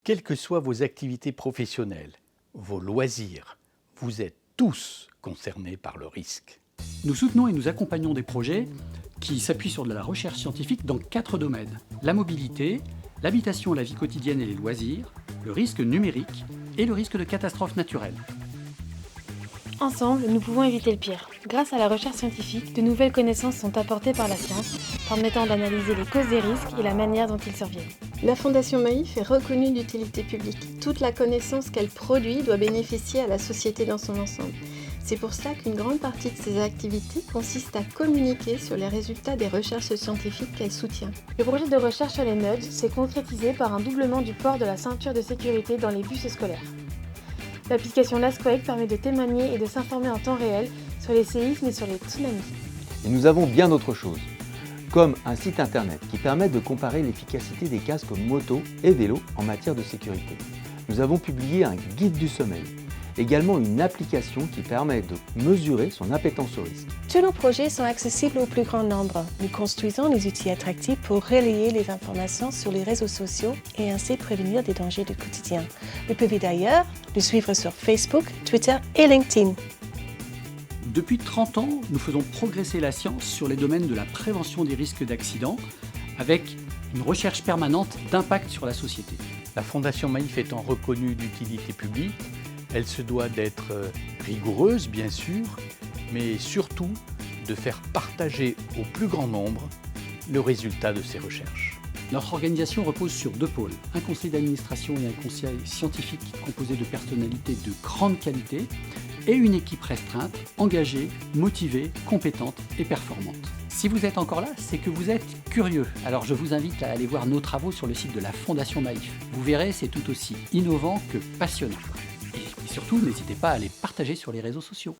Quelles que soient vos activités professionnelles, vos loisirs, vous êtes tous concernés par le risque. Nous soutenons et nous accompagnons des projets qui s'appuient sur de la recherche scientifique dans 4 domaines. La mobilité, l'habitation, la vie quotidienne et les loisirs, le risque numérique et le risque de catastrophes naturelles. Ensemble, nous pouvons éviter le pire. Grâce à la recherche scientifique, de nouvelles connaissances sont apportées par la science, permettant d'analyser les causes des risques et la manière dont ils surviennent. La Fondation Maïf est reconnue d'utilité publique. Toute la connaissance qu'elle produit doit bénéficier à la société dans son ensemble. C'est pour ça qu'une grande partie de ses activités consiste à communiquer sur les résultats des recherches scientifiques qu'elle soutient. Le projet de recherche sur les nudges s'est concrétisé par un doublement du port de la ceinture de sécurité dans les bus scolaires. L'application LastQuake permet de témoigner et de s'informer en temps réel sur les séismes et sur les tsunamis. Et nous avons bien d'autres choses, comme un site internet qui permet de comparer l'efficacité des casques moto et vélo en matière de sécurité. Nous avons publié un guide du sommeil, également une application qui permet de mesurer son appétence au risque. Tous nos projets sont accessibles au plus grand nombre. Nous construisons des outils attractifs pour relayer les informations sur les réseaux sociaux et ainsi prévenir des dangers du quotidien. Vous pouvez d'ailleurs nous suivre sur Facebook, Twitter et LinkedIn. Depuis 30 ans, nous faisons progresser la science sur les domaines de la prévention des risques d'accidents avec une recherche permanente d'impact sur la société. La Fondation Maïf étant reconnue d'utilité publique, elle se doit d'être rigoureuse, bien sûr, mais surtout de faire partager au plus grand nombre le résultat de ses recherches. Notre organisation repose sur 2 pôles, un conseil d'administration et un conseil scientifique composé de personnalités de grande qualité et une équipe restreinte, engagée, motivée, compétente et performante. Si vous êtes encore là, c'est que vous êtes curieux. Alors je vous invite à aller voir nos travaux sur le site de la Fondation Maïf. Vous verrez, c'est tout aussi innovant que passionnant. Et surtout, n'hésitez pas à les partager sur les réseaux sociaux.